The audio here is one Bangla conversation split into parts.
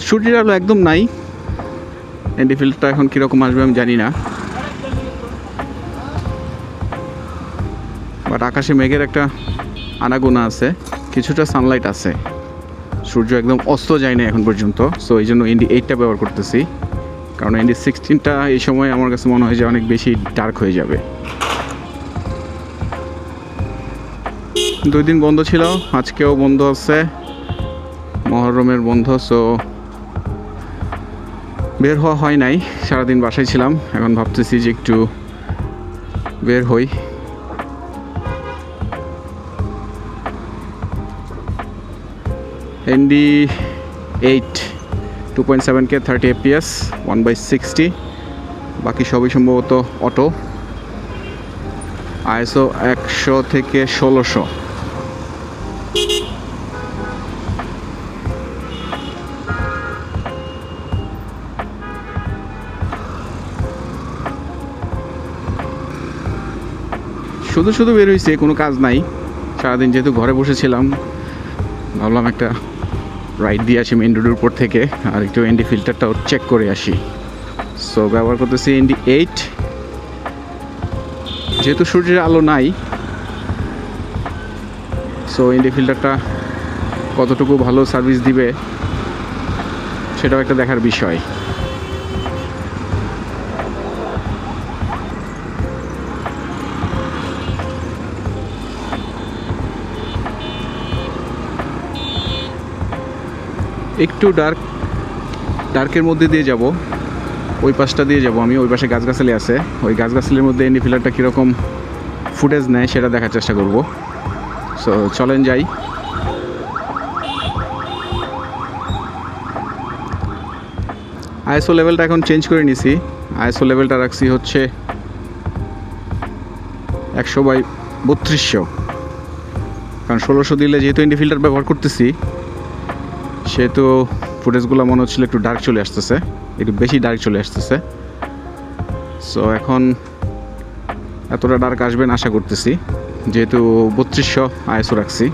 সূর্যের আলো একদম নাই। এনডি ফিল্টারটা এখন কীরকম আসবে আমি জানি না, বাট আকাশে মেঘের একটা আনাগোনা আছে, কিছুটা সানলাইট আছে, সূর্য একদম অস্ত যায় না এখন পর্যন্ত। সো এই জন্য এনডি 8টা ব্যবহার করতেছি, কারণ এনডি 16টা এই সময় আমার কাছে মনে হয় যে অনেক বেশি ডার্ক হয়ে যাবে। 2 দিন বন্ধ ছিল, আজকেও বন্ধ আছে, মহরমের বন্ধ। সো বের হওয়া হয় নাই, সারাদিন বাসায় ছিলাম। এখন ভাবতেছি যে একটু বের হই। এনডি 8 2.7K 30 fps 1/60, বাকি সবই সম্ভবত অটো। ISO 100 থেকে 1600। শুধু শুধু বের হয়েছে, কোনো কাজ নাই। সারাদিন যেহেতু ঘরে বসেছিলাম, ভাবলাম একটা রাইড দিয়ে আসি মেইন রোডের উপর থেকে, আর একটু এনডি ফিল্টারটাও চেক করে আসি। সো ব্যবহার করতেছি এনডি 8। যেহেতু সূর্যের আলো নাই, সো এনডি ফিল্টারটা কতটুকু ভালো সার্ভিস দিবে সেটাও একটা দেখার বিষয়। একটু ডার্কের মধ্যে দিয়ে যাব, ওই পাশটা দিয়ে যাব আমি। ওই পাশে গাছগাছালি আছে, ওই গাছগাছালির মধ্যে এনডি ফিল্টারটা কীরকম ফুটেজ নেয় সেটা দেখার চেষ্টা করব। সো চলেন যাই। আইএসও লেভেলটা এখন চেঞ্জ করে নিছি। আইএসও লেভেলটা রাখছি হচ্ছে 100/3200, কারণ 1600 দিলে যেহেতু এনডি ফিল্টার ব্যবহার করতেছি, সেহেতু ফুটেজগুলো মনে হচ্ছিল একটু ডার্ক চলে আসতেছে, একটু বেশি ডার্ক চলে আসতেছে। সো এখন এতটা ডার্ক আসবে না আশা করতেছি, যেহেতু 3200 আইএসও রাখছি।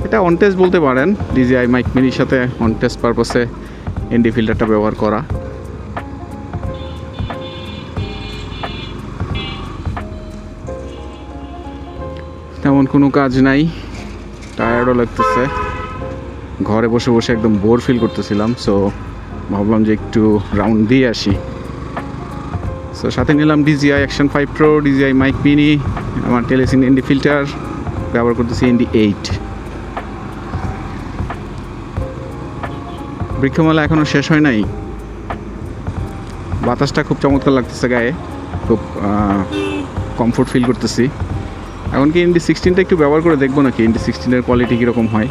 এটা অন টেস্ট বলতে পারেন, DJI মাইক মিনির সাথে অন টেস্ট পারপাসে এনডি ফিল্টারটা ব্যবহার করা। তেমন কোনো কাজ নাই, টায়ার্ডও লাগতেছে, ঘরে বসে বসে একদম বোর ফিল করতেছিলাম। সো ভাবলাম যে একটু রাউন্ড দিয়ে আসি। সো সাথে নিলাম DJI Action 5 Pro, DJI Mic Mini, আমার টেলিসিন এনডি ফিল্টার, ব্যবহার করতেছি এনডি 8। বৃক্ষমেলা এখনও শেষ হয় নাই, বাতাসটা খুব চমৎকার লাগতেছে গায়ে, খুব কমফোর্ট ফিল করতেছি। এখন কি এনডি 16টা একটু ব্যবহার করে দেখবো নাকি, এনডি 16-এর কোয়ালিটি কীরকম হয়,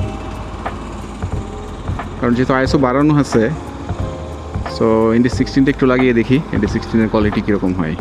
কারণ যেহেতু আইএসও বাড়ানো আছে। সো এনডি 16টা একটু লাগিয়ে দেখি এনডি 16-এর কোয়ালিটি কীরকম হয়।